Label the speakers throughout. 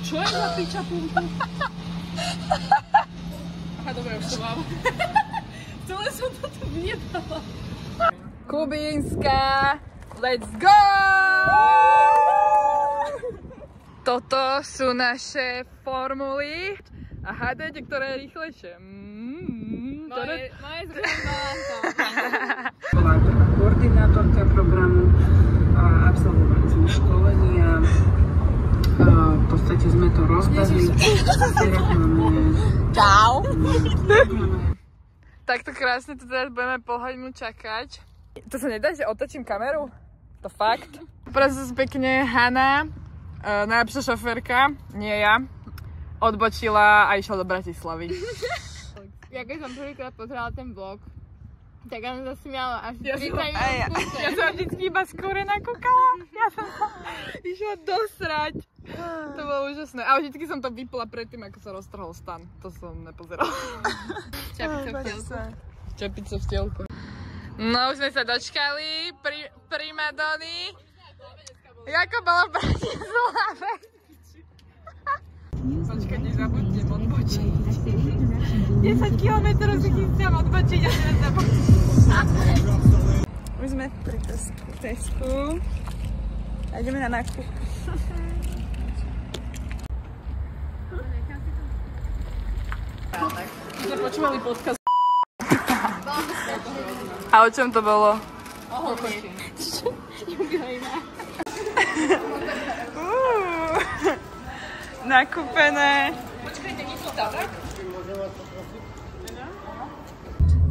Speaker 1: Čo je za piča pumpu? Aha, dobre, už to mám. Celé som to tu vyjebala. Kubínska, let's go! Toto sú naše formuly a hádajte, ktoré je rýchlejšie.
Speaker 2: Moje zrovna to.
Speaker 3: Bola koordinátorka programu a absolvovali sme školenia. V podstate sme to rozbehli.
Speaker 2: Čau.
Speaker 1: Takto krásne to teraz budeme pol hodinu čakať. To sa nedá, že otočím kameru? To fakt. Prosím pekne, Hanna, najlepšia šoférka, nie ja, odbočila a išla do Bratislavy.
Speaker 2: Ja keď som prvýkrát pozerala ten vlog, tak ja som zasmiala až 30 minút.
Speaker 1: Ja som vždycky iba skôr nakúkala. Ja som išla dosrať. To bolo úžasné. A vždycky som to vypla predtým, ako sa roztrhol stan. To som nepozerala.
Speaker 2: Čapica v telku.
Speaker 1: Čapica v telku. No, už sme sa dočkali. Primadony. Jako bolo v Bratislave. Počkaj, nezabudnem odbočiť. 10 kilometrov si chystám odbočiť a teraz zabudnem. Už sme pri Tesku. A ideme na nákup. Sme počúvali podcast. A o čom to bolo?
Speaker 2: O hodne.
Speaker 1: Nakúpené. Počkajte, nie sú tam, tak?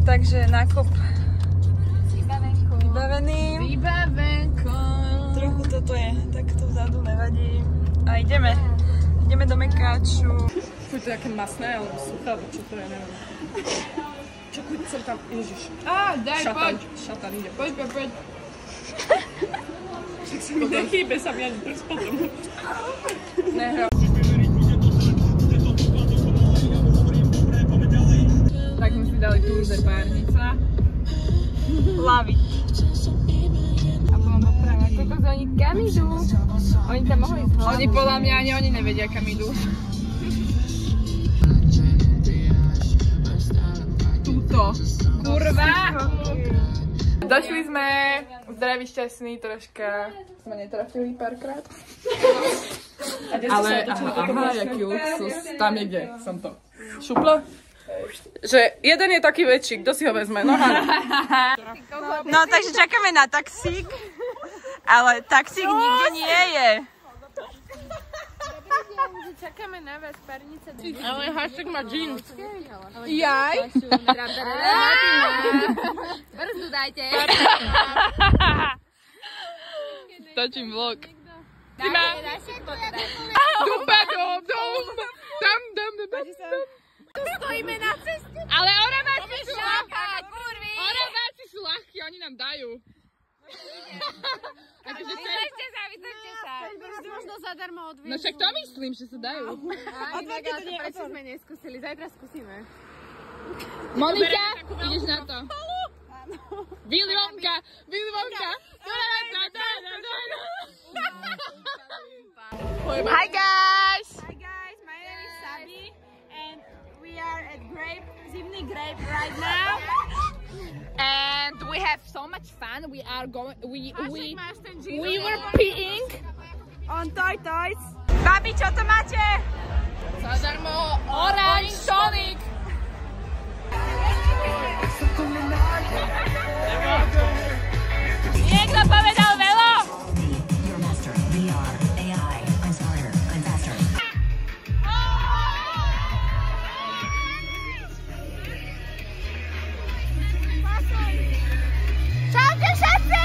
Speaker 1: Takže nákup vybavený.
Speaker 2: Vybavenko.
Speaker 1: Trochu toto je takto vzadu, nevadí. A ideme do Mekáču. Fuj, to je aké masné, alebo suché, alebo čo to je, neviem. Čo, kuď som tam, ježiš.
Speaker 2: Daj, poď.
Speaker 1: Šatan ide.
Speaker 2: Poď.
Speaker 1: Však sa mi nechýbe, sa mi ani prst potom. Nehra. Tak sme si dali Tour de Párnica. Laviť.
Speaker 2: A potom doprava. Kokos, oni kam idú? Oni tam mohli ísť hlavne.
Speaker 1: Oni podľa mňa ani oni nevedia, kam idú. Túto. Kurva! Došli sme, zdraví, šťastní, troška sme netrafili párkrát. Ale aha, jaký luxus. Tam je kde som to šupla. Že jeden je taký väčší, kto si ho vezme? No,
Speaker 4: no takže čakáme na taxík, ale taxík nikde nie je.
Speaker 2: Čakáme na vás, párnica.
Speaker 1: ale hashtag má jeans.
Speaker 2: Jaj? Brzdu dajte.
Speaker 1: Točím vlog.
Speaker 2: Stojíme na ceste.
Speaker 1: Ale oraváci sú ľahká, kurvy. Oraváci sú ľahkí, oni nám dajú.
Speaker 2: Vysaďte sa. Vždy možno zadarmo odviezú.
Speaker 1: No však to myslím, že sa dajú.
Speaker 2: Prečo sme neskúsili? Zajtra skúsime.
Speaker 1: Monika, ideš na to. Willy Wonka.
Speaker 4: Hi guys!
Speaker 5: Hi guys, my name is Sabi and we are at Zimny Grape right now.
Speaker 4: And we have so much fun. We are going. We
Speaker 5: were
Speaker 4: peeing
Speaker 5: on Toys.
Speaker 4: Babi, čo to máte?
Speaker 1: Zadarmo Orange Sonic.
Speaker 4: Niekto povedal veľa?
Speaker 6: Your master, VR, AI, I'm smarter, I'm faster.
Speaker 4: Čaute všetci!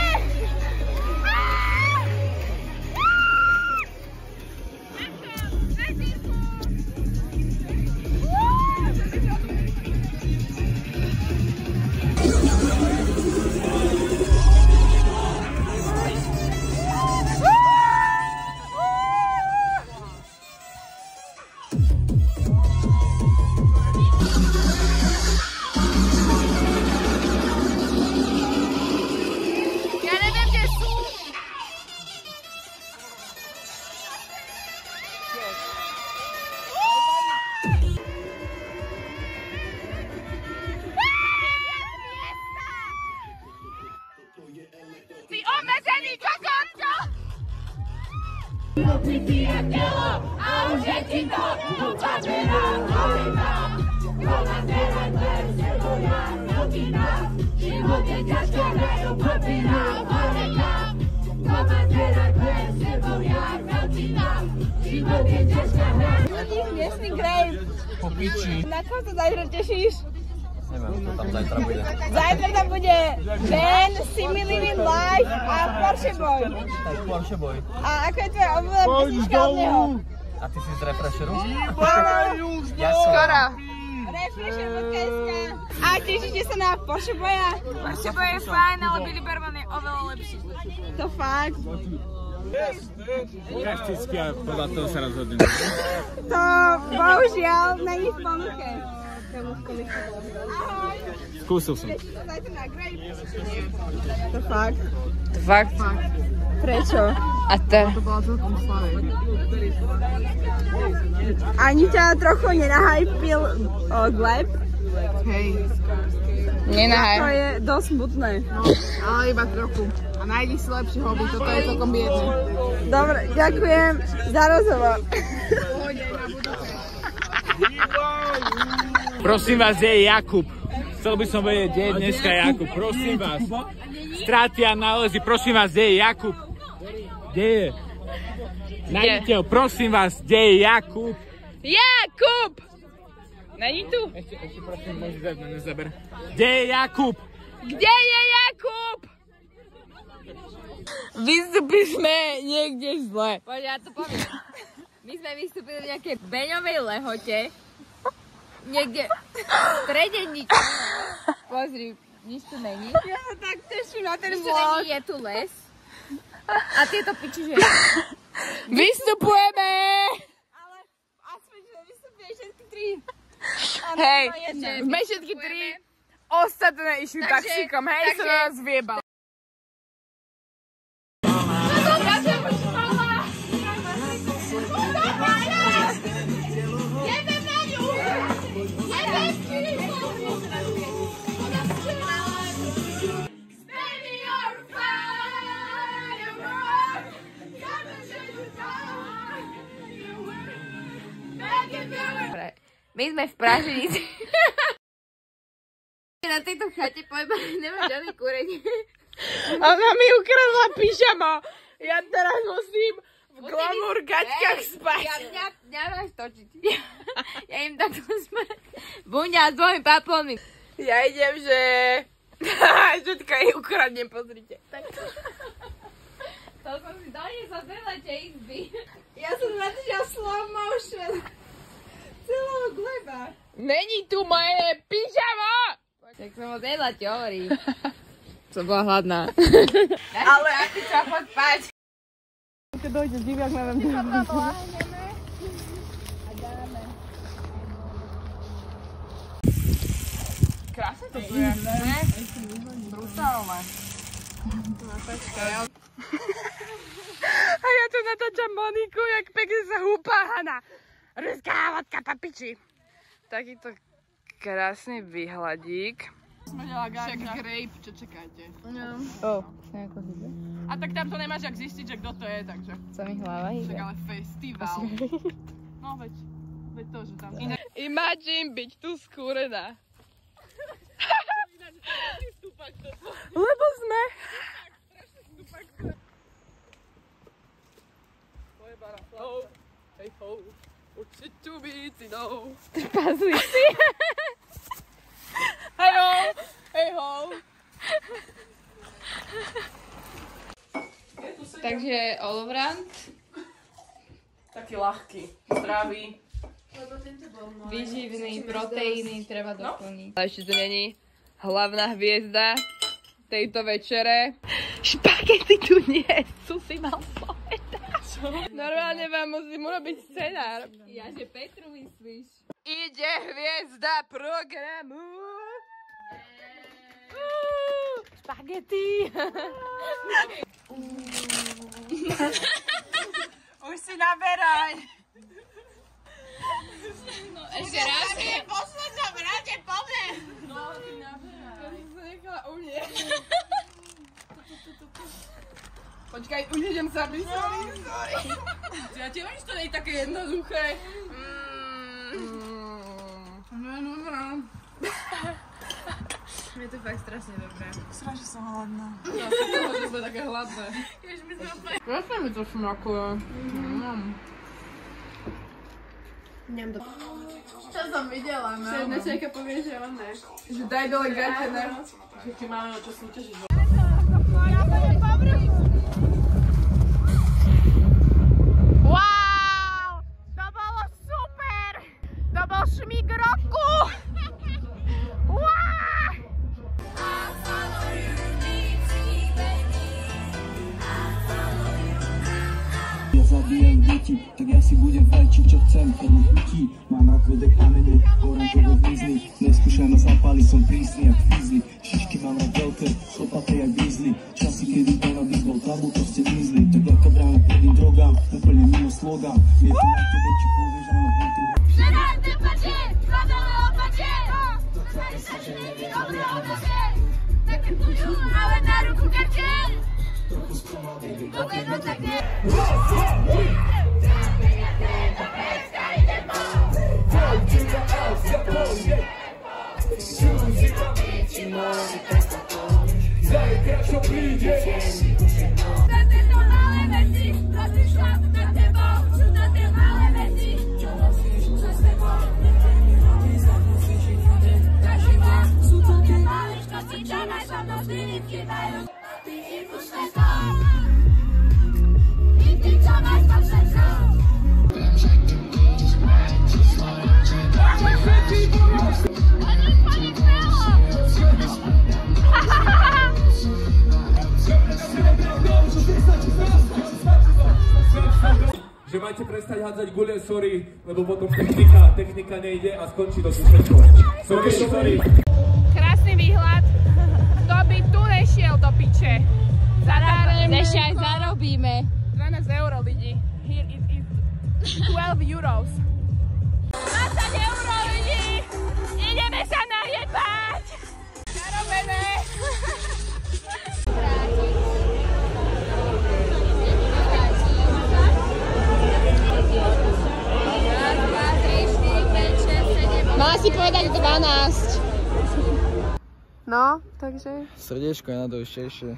Speaker 5: Miestny grape.
Speaker 7: Po piči.
Speaker 5: Na čo sa zajtra tešíš?
Speaker 7: Neviem, čo tam zajtra bude.
Speaker 5: Zajtra tam bude Ben, Simi Living Life a Porsche Boy.
Speaker 7: Tak Porsche Boy.
Speaker 5: A ako je tvoja obľúbená pesnička od neho?
Speaker 7: A ty si z Refresheru? Ja som.
Speaker 1: Skoro.
Speaker 5: Refresher.sk. A tešíte sa na Porsche Boya?
Speaker 2: Porsche Boy je fajn, ale Billy Berman je oveľa lepší.
Speaker 5: To fakt.
Speaker 8: Prakticky a podľa toho sa rozhodnem.
Speaker 5: To bohužiaľ není v ponuke. Ahoj.
Speaker 8: Skúsil som.
Speaker 5: Tešíš sa zajtra na grape? To fakt.
Speaker 1: To fakt.
Speaker 5: Prečo?
Speaker 1: A teraz?
Speaker 2: To bola celkom slavé.
Speaker 5: Ani ťa trochu nenahajpil Gleb?
Speaker 2: Hej,
Speaker 5: To
Speaker 1: Nenahaj.
Speaker 5: je dosť smutné.
Speaker 2: ale iba trochu. A nájdi si lepší hobby, toto je celkom biedne.
Speaker 5: Dobre, ďakujem za rozhovor.
Speaker 8: Prosím vás, kde je Jakub? Chcel by som vedieť, kde je dneska Jakub. Prosím vás. Straty a nálezy, prosím vás, kde je Jakub? Kde je? Nájdite ho, prosím vás, kde je Jakub?
Speaker 1: Jakub! Není tu?
Speaker 8: Ešte prosím, môžeš dať na nezaber. Kde je Jakub?
Speaker 1: Kde je Jakub? Vystúpili sme niekde zle.
Speaker 2: Poď, ja to poviem. My sme vystúpili v nejakej beňovej lehote. Niekde v strede nič. Pozri, nič tu není.
Speaker 5: Ja sa tak teším na ten
Speaker 2: Nič tu
Speaker 5: vlog.
Speaker 2: není, je tu les. A tieto piči, že...
Speaker 1: Vystupujeme!
Speaker 5: Ale aspoň, že vystúpili všetky tri.
Speaker 1: Hej,
Speaker 5: jedna.
Speaker 1: sme všetky tri. Ostatné išli taxíkom, hej, sa na nás viebal.
Speaker 2: My sme v Praženici. Na tejto chate pojma nemá žiadne kúrenie.
Speaker 1: Ona mi ukradla pyžamo. Ja teraz musím v glamour gaťkách spať.
Speaker 2: Mňa máš točiť. Ja im takto smrť. Buňa s dvomi paplmi.
Speaker 1: Ja idem, že... Všetko jej ukradnem, pozrite.
Speaker 2: To som si doniesla z vedľačej izby.
Speaker 5: Ja som natočila slow motion. Celého Gleba.
Speaker 1: Není tu moje pyžamo!
Speaker 2: Tak som od jedla ti hovorí. Som bola hladná.
Speaker 1: Ale... Ty sa poď spať.
Speaker 5: Keď dojde divák, neviem.
Speaker 1: Krásne to tu je. Brutálne. A ja tu natáčam Moniku, jak pekne sa húpa Hana. Ruská vodka, papiči. Takýto krásny výhľadík. Však grape, čo čakáte? A tak tam to nemáš jak zistiť, že kto to je, takže.
Speaker 2: Co mi hlava
Speaker 1: Však
Speaker 2: ide.
Speaker 1: ale festival. No veď to, že tam. Imagine byť tu skúrená. Lebo sme. Hej ho, určite vícinou.
Speaker 2: Pazuj si.
Speaker 1: Hej ho.
Speaker 2: Takže olovrant,
Speaker 1: Taký ľahký, zdravý.
Speaker 2: výživný, proteíny treba doplniť.
Speaker 1: A ešte tu není hlavná hviezda tejto večere. Špagety tu nie sú, si mal povedať. Normálne vám musím urobiť scenár.
Speaker 2: Ja, že Petru myslíš?
Speaker 1: Ide hviezda programu. Špagety. Už si naberaj.
Speaker 2: Ešte raz.
Speaker 5: Poslednom rade po mne.
Speaker 1: No, ty naberaj. Ja som sa nechala umieť. Počkaj, už idem sa byť. Ja ti viem, že to nie je také jednoduché.
Speaker 2: Je to fakt strašne dobré.
Speaker 4: Strašne som hladná.
Speaker 1: Ja si toho, že sme také hladné. Presne mi to smakuje. Čo som videla, no.
Speaker 5: Jedna čajka povie, že on ne.
Speaker 1: Že daj dole gate, ne? Že ti máme o čo súťažiť.
Speaker 5: Wow! To bolo super! To bol šmík roku! Wow!
Speaker 9: Ja zabíjam deti, tak ja si budem fajčiť, čo chcem, prvú chutí. Mám rád tvrdé kamene, oranžovo hvízli. Neskúšané zápaly, som prísny jak fízli. Šišky mám rád veľké, chlpaté jak grizzly. Časy, kedy cannabis bol tabu, to ste mizli. Tak ako brána prvým drogám, úplne mimo slogan. Je to najväčší pověžáno hejty.
Speaker 5: Žeráte pače, hľadáme opače! Tvári sa, že nejde dobré otoče. Také púču, ale na ruku kartel. Povedno tak nie.
Speaker 10: Že máte prestať hádzať gule, sorry, lebo potom technika nejde a skončí to všetko. Sorry.
Speaker 5: Krásny výhľad. Kto by tu nešiel do piče? Zadarem.
Speaker 2: Ešte aj zarobíme.
Speaker 5: 12 eur lidi. Here it is 12 euros. 20 eur lidi. Ideme sa najebať. Zarobené.
Speaker 2: Mala si povedať 12.
Speaker 1: No, takže...
Speaker 7: Srdiečko je najdôležitejšie.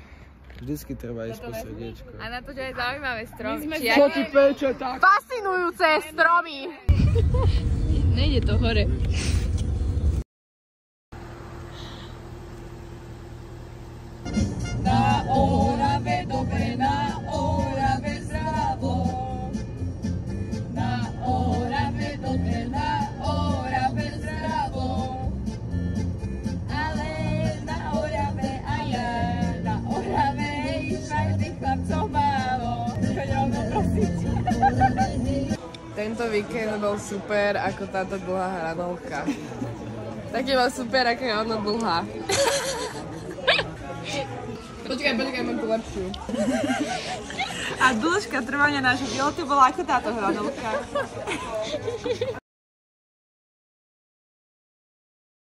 Speaker 7: Vždycky treba ísť po srdiečko.
Speaker 2: A na to, že je zaujímavé stromy.
Speaker 1: Čo ti peče tak? Fascinujúce stromy.
Speaker 2: Nejde to hore.
Speaker 5: Na Orave dobre, na Orave zdravo. Na Orave dobre, na Orave zdravo. Ale na Orave a ja, na Orave švajtých chlapcov málo. Choďme prosiť.
Speaker 1: Tento víkend bol super ako táto dlhá hranolka. Taký bol super, ako je ona dlhá. Počkaj, mám tu lepšiu.
Speaker 4: A dĺžka trvania nášho života bola ako táto hranolka.